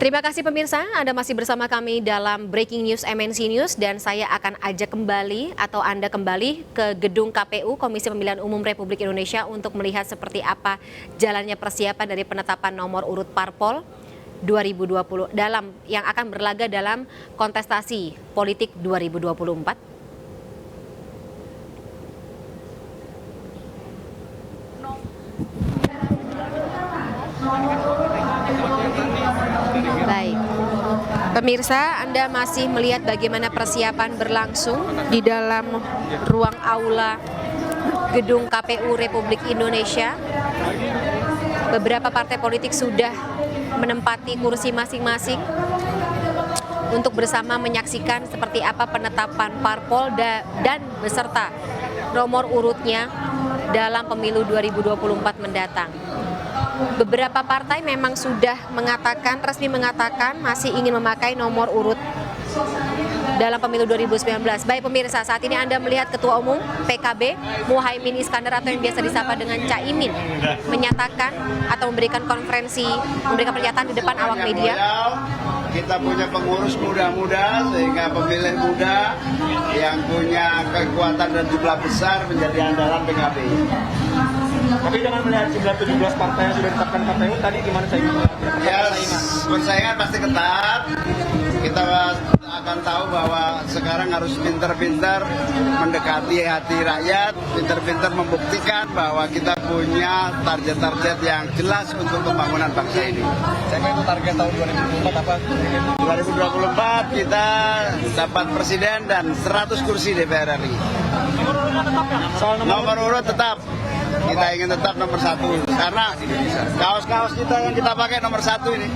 Terima kasih pemirsa, Anda masih bersama kami dalam Breaking News MNC News dan saya akan ajak kembali atau Anda kembali ke gedung KPU Komisi Pemilihan Umum Republik Indonesia untuk melihat seperti apa jalannya persiapan dari penetapan nomor urut parpol 2020 yang akan berlaga dalam kontestasi politik 2024. Baik, pemirsa, Anda masih melihat bagaimana persiapan berlangsung di dalam ruang aula gedung KPU Republik Indonesia. Beberapa partai politik sudah menempati kursi masing-masing untuk bersama menyaksikan seperti apa penetapan parpol dan beserta nomor urutnya dalam pemilu 2024 mendatang. Beberapa partai memang sudah resmi mengatakan masih ingin memakai nomor urut dalam pemilu 2019. Baik pemirsa, saat ini Anda melihat Ketua Umum PKB Muhaimin Iskandar atau yang biasa disapa dengan Caimin menyatakan atau memberikan pernyataan di depan awak media. Kita punya pengurus muda-muda sehingga pemilih muda yang punya kekuatan dan jumlah besar menjadi andalan PKB. Tapi dengan melihat jumlah 17 partai yang sudah ditetapkan KPU tadi gimana saya? Ya, persaingan pasti ketat. Kita akan tahu bahwa sekarang harus pintar-pintar mendekati hati rakyat, pintar-pintar membuktikan bahwa kita punya target-target yang jelas untuk pembangunan bangsa ini. Saya kira target tahun 2024 apa? 2024 kita dapat presiden dan 100 kursi DPR RI. Nomor urut tetap. Kita ingin tetap nomor 1 karena kaos-kaos kita yang kita pakai nomor 1 ini.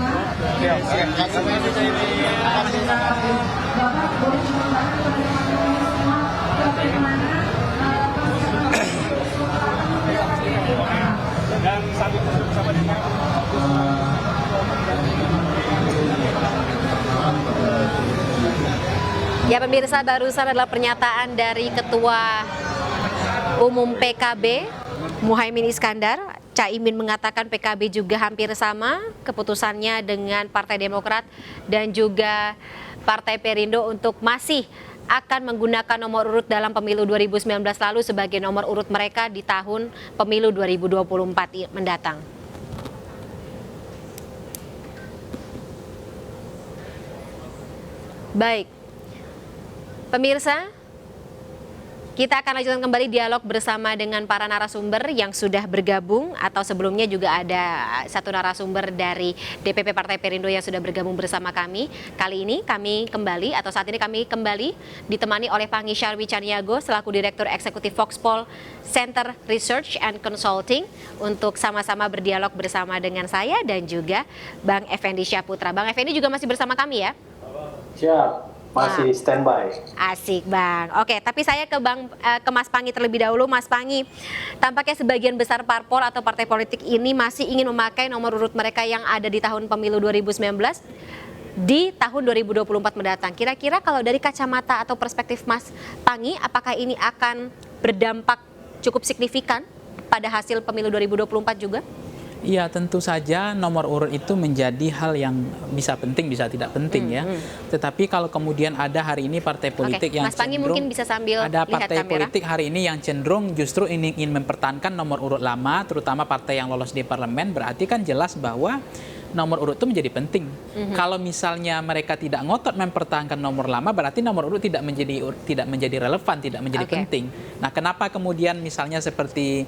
Dan satu bersama dengan Ya pemirsa, barusan adalah pernyataan dari Ketua Umum PKB Muhaimin Iskandar. Caimin mengatakan PKB juga hampir sama keputusannya dengan Partai Demokrat dan juga Partai Perindo untuk masih akan menggunakan nomor urut dalam pemilu 2019 lalu sebagai nomor urut mereka di tahun pemilu 2024 mendatang. Baik, pemirsa, kita akan lanjutkan kembali dialog bersama dengan para narasumber yang sudah bergabung atau sebelumnya juga ada satu narasumber dari DPP Partai Perindo yang sudah bergabung bersama kami. Kali ini saat ini kami kembali ditemani oleh Pangi Syarwi Caniago selaku Direktur Eksekutif Foxpol Center Research and Consulting untuk sama-sama berdialog bersama dengan saya dan juga Bang Effendi Syahputra. Bang Effendi juga masih bersama kami ya? Siap. Masih standby. Asik Bang. Oke, tapi saya ke Mas Pangi terlebih dahulu. Mas Pangi, tampaknya sebagian besar parpol atau partai politik ini masih ingin memakai nomor urut mereka yang ada di tahun pemilu 2019 di tahun 2024 mendatang. Kira-kira kalau dari kacamata atau perspektif Mas Pangi, apakah ini akan berdampak cukup signifikan pada hasil pemilu 2024 juga? Iya, tentu saja nomor urut itu menjadi hal yang bisa penting, bisa tidak penting ya. Tetapi kalau kemudian ada hari ini partai politik yang Mas Pangi mungkin bisa sambil ada lihat partai kamera. politik hari ini yang cenderung justru ingin mempertahankan nomor urut lama, terutama partai yang lolos di parlemen, berarti kan jelas bahwa nomor urut itu menjadi penting. Kalau misalnya mereka tidak ngotot mempertahankan nomor lama, berarti nomor urut tidak menjadi relevan, tidak menjadi penting. Nah, kenapa kemudian misalnya seperti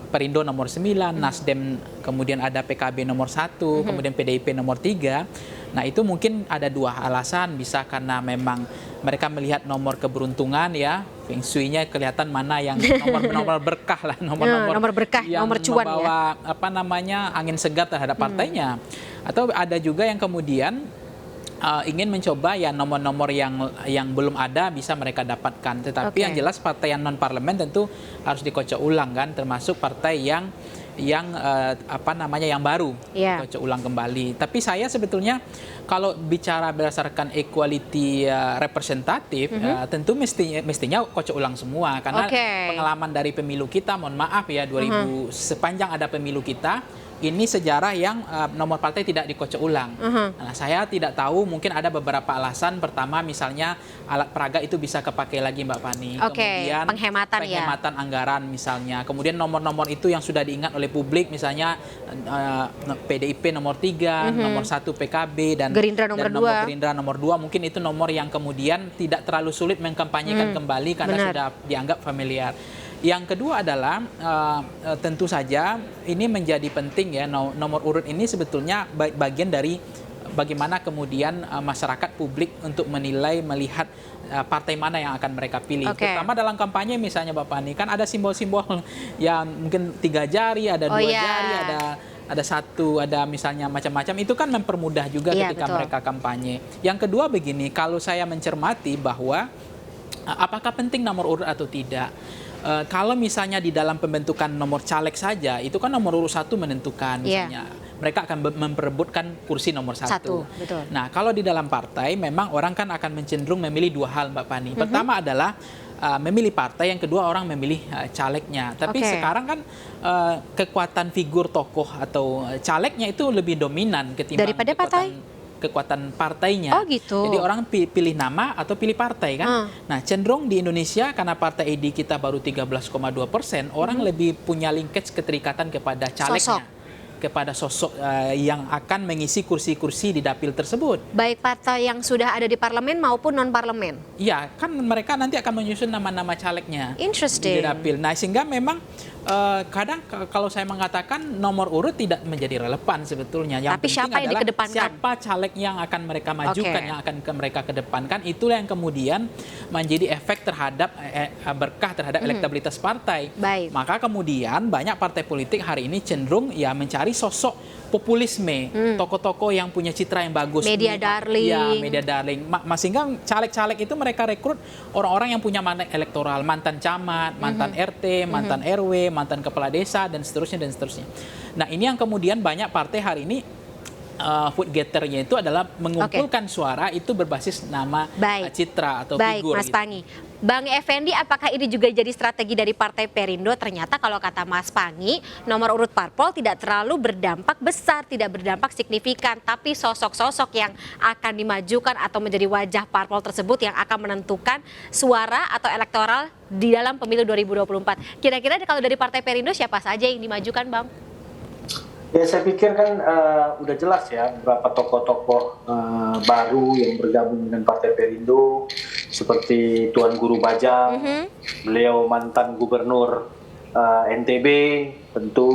Perindo nomor 9, Nasdem kemudian ada PKB nomor 1, kemudian PDIP nomor 3. Nah, itu mungkin ada dua alasan, bisa karena memang mereka melihat nomor keberuntungan ya, feng shui-nya kelihatan mana yang nomor berkah lah, nomor berkah, yang nomor cuan membawa angin segar terhadap partainya. Atau ada juga yang kemudian ingin mencoba ya nomor-nomor yang belum ada bisa mereka dapatkan. Tetapi yang jelas partai yang non parlemen tentu harus dikocok ulang kan, termasuk partai yang baru, kocok ulang kembali. Tapi saya sebetulnya Kalau bicara berdasarkan equality representatif, tentu mestinya kocok ulang semua karena pengalaman dari pemilu kita, mohon maaf ya, 2000 sepanjang ada pemilu kita, ini sejarah yang nomor partai tidak dikocok ulang. Nah, saya tidak tahu, mungkin ada beberapa alasan. Pertama, misalnya alat peraga itu bisa kepakai lagi, Mbak Fani. Kemudian penghematan anggaran misalnya. Kemudian nomor-nomor itu yang sudah diingat oleh publik, misalnya PDIP nomor 3, nomor 1 PKB dan Gerindra nomor 2. Gerindra nomor 2, mungkin itu nomor yang kemudian tidak terlalu sulit mengkampanyekan kembali karena sudah dianggap familiar. Yang kedua adalah tentu saja ini menjadi penting ya, nomor urut ini sebetulnya bagian dari bagaimana kemudian masyarakat publik untuk menilai, melihat partai mana yang akan mereka pilih. Terutama dalam kampanye misalnya Mbak Fani, kan ada simbol-simbol yang mungkin 3 jari, ada 2 jari, ada 1, ada misalnya macam-macam. Itu kan mempermudah juga ketika mereka kampanye. Yang kedua begini, kalau saya mencermati bahwa apakah penting nomor urut atau tidak. Kalau misalnya di dalam pembentukan nomor caleg saja, itu kan nomor urut 1 menentukan misalnya. Mereka akan memperebutkan kursi nomor 1. Betul. Nah, kalau di dalam partai memang orang kan akan cenderung memilih 2 hal, Mbak Fani. Pertama adalah memilih partai, yang kedua orang memilih calegnya. Tapi sekarang kan kekuatan figur tokoh atau calegnya itu lebih dominan ketimbang daripada kekuatan partainya. Oh gitu. Jadi orang pilih nama atau pilih partai kan. Nah, cenderung di Indonesia karena partai ID kita baru 13,2%, orang lebih punya linkage, keterikatan kepada calegnya. Kepada sosok yang akan mengisi kursi-kursi di dapil tersebut. Baik partai yang sudah ada di parlemen maupun non-parlemen. Iya, kan mereka nanti akan menyusun nama-nama calegnya Interesting. di dapil. Nah, sehingga memang kadang kalau saya mengatakan nomor urut tidak menjadi relevan sebetulnya. Yang tapi penting siapa yang adalah dikedepankan? siapa caleg yang akan mereka majukan, yang akan mereka kedepankan. Itulah yang kemudian menjadi efek terhadap berkah terhadap elektabilitas partai. Baik. Maka kemudian banyak partai politik hari ini cenderung ya mencari sosok populisme, tokoh-tokoh yang punya citra yang bagus, media darling. Ya, media darling. Sehingga caleg-caleg itu mereka rekrut orang-orang yang punya mandat elektoral, mantan camat, mantan RT, mantan RW, mantan kepala desa, dan seterusnya dan seterusnya. Nah, ini yang kemudian banyak partai hari ini vote getternya itu adalah mengumpulkan suara itu berbasis nama, citra atau figur. Mas Pangi. Bang Effendi, apakah ini juga jadi strategi dari Partai Perindo? Ternyata kalau kata Mas Pangi, nomor urut parpol tidak terlalu berdampak besar, tidak berdampak signifikan, tapi sosok-sosok yang akan dimajukan atau menjadi wajah parpol tersebut yang akan menentukan suara atau elektoral di dalam pemilu 2024. Kira-kira kalau dari Partai Perindo siapa saja yang dimajukan, Bang? Ya, saya pikir kan udah jelas ya beberapa tokoh-tokoh baru yang bergabung dengan Partai Perindo, seperti Tuan Guru Bajang, beliau mantan gubernur NTB, tentu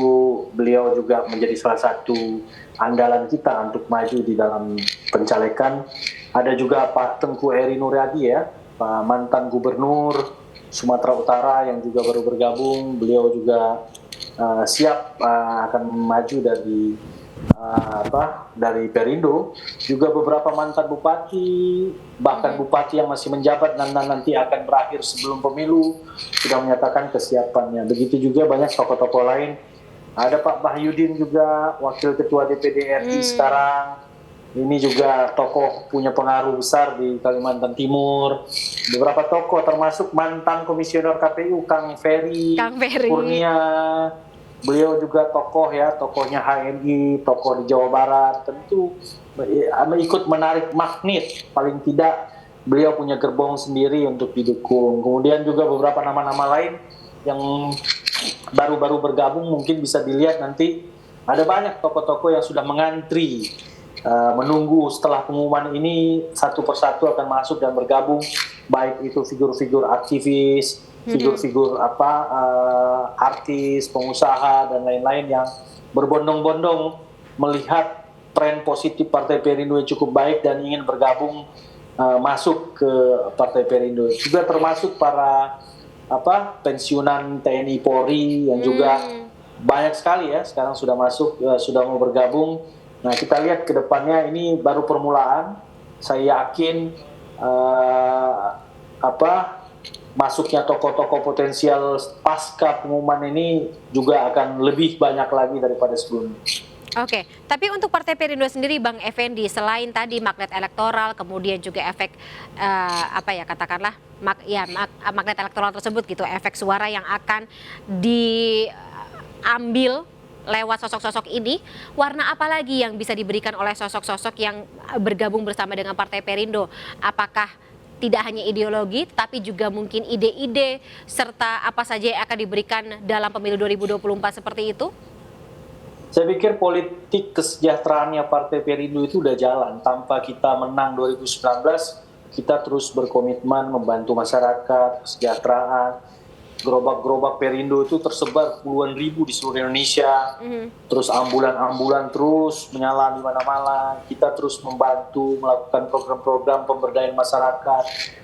beliau juga menjadi salah satu andalan kita untuk maju di dalam pencalekan. Ada juga Pak Tengku Eri Nuryadi ya, Pak mantan gubernur Sumatera Utara yang juga baru bergabung, beliau juga siap akan maju dari Perindo. Juga beberapa mantan bupati, bahkan bupati yang masih menjabat dan nanti akan berakhir sebelum pemilu sudah menyatakan kesiapannya. Begitu juga banyak tokoh-tokoh lain. Ada Pak Bahyudin juga, wakil ketua DPD RI sekarang. Ini juga tokoh punya pengaruh besar di Kalimantan Timur. Beberapa tokoh termasuk mantan komisioner KPU Kang Ferry Kurnia. Beliau juga tokoh ya, tokohnya HMI, tokoh di Jawa Barat. Tentu ikut menarik magnet, paling tidak beliau punya gerbong sendiri untuk didukung. Kemudian juga beberapa nama-nama lain yang baru-baru bergabung, mungkin bisa dilihat nanti. Ada banyak tokoh-tokoh yang sudah mengantri, menunggu setelah pengumuman ini satu persatu akan masuk dan bergabung, baik itu figur-figur aktivis, figur-figur artis, pengusaha dan lain-lain yang berbondong-bondong melihat tren positif Partai Perindo yang cukup baik dan ingin bergabung masuk ke Partai Perindo. Juga termasuk para pensiunan TNI Polri yang juga banyak sekali ya sekarang sudah masuk, sudah mau bergabung. Nah, kita lihat ke depannya, ini baru permulaan. Saya yakin masuknya tokoh-tokoh potensial pasca pengumuman ini juga akan lebih banyak lagi daripada sebelumnya. Oke, tapi untuk Partai Perindo sendiri, Bang Effendi, selain tadi magnet elektoral, kemudian juga efek apa ya katakanlah magnet elektoral tersebut gitu, efek suara yang akan diambil lewat sosok-sosok ini, warna apa lagi yang bisa diberikan oleh sosok-sosok yang bergabung bersama dengan Partai Perindo? Apakah tidak hanya ideologi, tapi juga mungkin ide-ide serta apa saja yang akan diberikan dalam pemilu 2024 seperti itu? Saya pikir politik kesejahteraannya Partai Perindo itu udah jalan. Tanpa kita menang 2019, kita terus berkomitmen membantu masyarakat, kesejahteraan. Gerobak-gerobak Perindo itu tersebar puluhan ribu di seluruh Indonesia. Terus ambulan-ambulan terus menyala di mana-mana. Kita terus membantu melakukan program-program pemberdayaan masyarakat,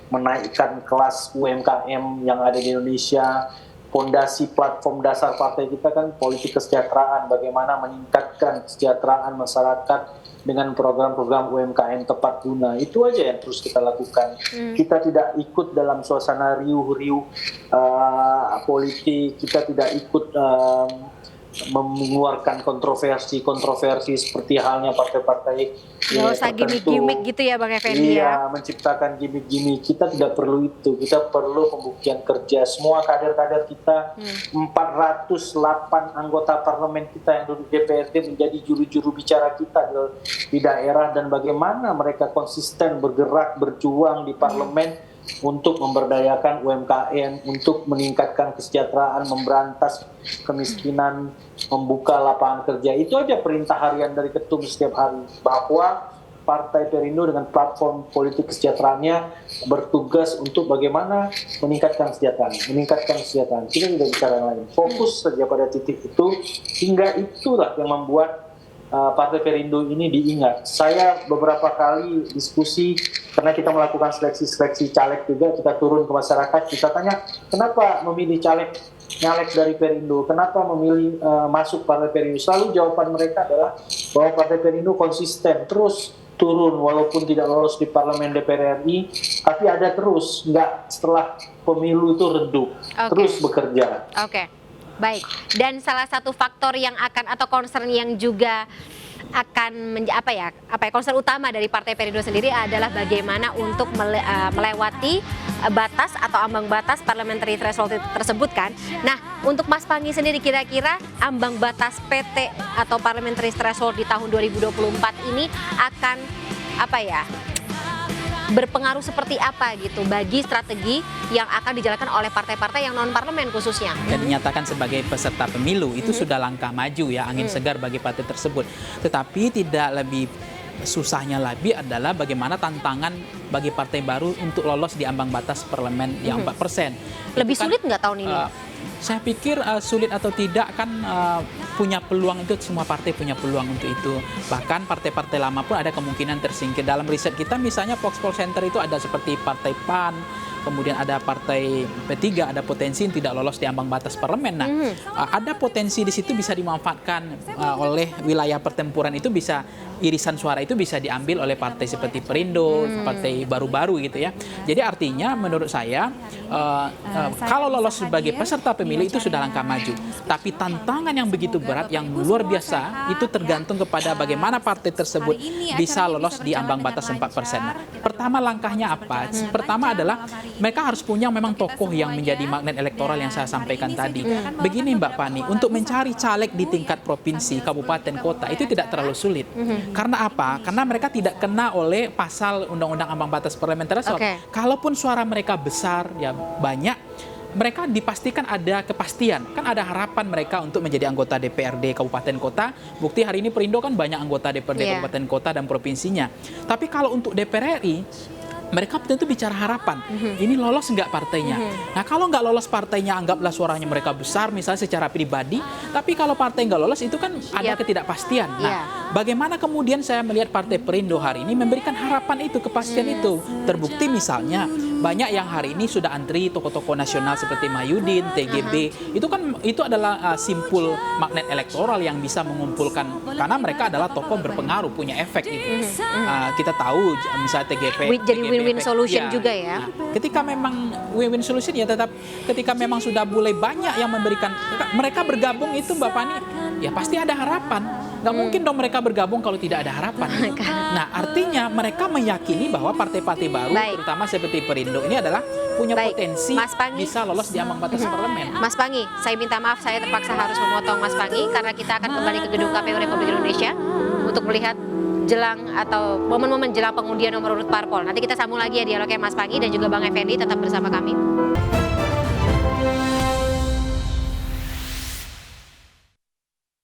menaikkan kelas UMKM yang ada di Indonesia. Fondasi platform dasar partai kita kan politik kesejahteraan, bagaimana meningkatkan kesejahteraan masyarakat dengan program-program UMKM tepat guna. Itu aja yang terus kita lakukan. Kita tidak ikut dalam suasana riuh-riuh politik, kita tidak ikut mengeluarkan kontroversi seperti halnya partai-partai Nggak usah gimmick-gimmick gitu ya Bang Effendi ya? Iya, menciptakan gimmick-gimmick. Kita tidak perlu itu. Kita perlu pembuktian kerja. Semua kader-kader kita, 408 anggota parlemen kita yang duduk DPRD menjadi juru-juru bicara kita di daerah, dan bagaimana mereka konsisten bergerak, berjuang di parlemen untuk memberdayakan UMKM, untuk meningkatkan kesejahteraan, memberantas kemiskinan, membuka lapangan kerja. Itu aja perintah harian dari ketum setiap hari, bahwa Partai Perindo dengan platform politik kesejahteraannya bertugas untuk bagaimana meningkatkan kesejahteraan. Kita tidak bicara yang lain. Fokus saja pada titik itu, hingga itulah yang membuat Partai Perindo ini diingat. Saya beberapa kali diskusi, karena kita melakukan seleksi caleg juga, kita turun ke masyarakat, kita tanya, kenapa memilih nyalek dari Perindo, kenapa memilih masuk Partai Perindo? Selalu jawaban mereka adalah bahwa Partai Perindo konsisten, terus turun walaupun tidak lolos di parlemen DPR RI, tapi ada terus, nggak setelah pemilu itu redup, terus bekerja. Oke. Baik, dan salah satu faktor yang akan atau concern yang juga akan concern utama dari Partai Perindo sendiri adalah bagaimana untuk melewati batas atau ambang batas parliamentary threshold tersebut kan. Nah, untuk Mas Panggi sendiri, kira-kira ambang batas PT atau parliamentary threshold di tahun 2024 ini akan berpengaruh seperti apa gitu bagi strategi yang akan dijalankan oleh partai-partai yang non-parlemen khususnya. Dan dinyatakan sebagai peserta pemilu, itu sudah langkah maju ya, angin segar bagi partai tersebut. Tetapi tidak lebih susahnya lagi adalah bagaimana tantangan bagi partai baru untuk lolos di ambang batas parlemen yang 4%. Lebih sulit nggak tahun ini? Saya pikir sulit atau tidak kan punya peluang itu, semua partai punya peluang untuk itu. Bahkan partai-partai lama pun ada kemungkinan tersingkir. Dalam riset kita misalnya Voxpol Center itu ada seperti Partai PAN, kemudian ada Partai P3, ada potensi yang tidak lolos di ambang batas parlemen. Nah, ada potensi di situ bisa dimanfaatkan oleh wilayah pertempuran itu, bisa irisan suara itu bisa diambil oleh partai seperti Perindo, partai baru-baru gitu ya. Jadi artinya menurut saya kalau lolos sebagai peserta pemilu itu sudah langkah maju. Tapi tantangan yang begitu berat, yang luar biasa, itu tergantung kepada bagaimana partai tersebut bisa lolos di ambang batas 4%. Nah, pertama langkahnya apa? Pertama adalah mereka harus punya memang tokoh yang menjadi magnet elektoral yang saya sampaikan tadi. Begini Mbak Fani, untuk mencari caleg di tingkat provinsi, kabupaten, kota itu tidak terlalu sulit. Karena apa? Karena mereka tidak kena oleh pasal Undang-Undang Ambang Batas Parlemen Threshold. Kalaupun suara mereka besar, ya banyak, mereka dipastikan ada kepastian. Kan ada harapan mereka untuk menjadi anggota DPRD kabupaten kota. Bukti hari ini Perindo kan banyak anggota DPRD kabupaten kota dan provinsinya. Tapi kalau untuk DPR RI, mereka tentu bicara harapan. Ini lolos nggak partainya? Nah, kalau nggak lolos partainya, anggaplah suaranya mereka besar, misalnya secara pribadi. Tapi kalau partai nggak lolos, itu kan ada ketidakpastian. Nah, bagaimana kemudian saya melihat Partai Perindo hari ini memberikan harapan itu, kepastian itu. Terbukti misalnya, banyak yang hari ini sudah antri tokoh-tokoh nasional seperti Mahyudin, TGB. Itu adalah simpul magnet elektoral yang bisa mengumpulkan, karena mereka adalah tokoh berpengaruh, punya efek itu. Kita tahu misalnya TGB jadi win-win solution juga ya. Nah, ketika memang win-win solution ya, tetap ketika memang sudah mulai banyak yang memberikan, mereka bergabung itu Mbak Fani, ya pasti ada harapan. Nggak mungkin dong mereka bergabung kalau tidak ada harapan. Nah, artinya mereka meyakini bahwa partai-partai baru, Baik. terutama seperti Perindo ini adalah punya Baik. potensi Mas Pangi. bisa lolos di ambang batas parlemen. Mas Pangi, saya minta maaf saya terpaksa harus memotong Mas Pangi karena kita akan kembali ke gedung KPU Republik Indonesia untuk melihat jelang atau momen-momen jelang pengundian nomor urut parpol. Nanti kita sambung lagi ya dialognya Mas Pangi dan juga Bang Effendi, tetap bersama kami.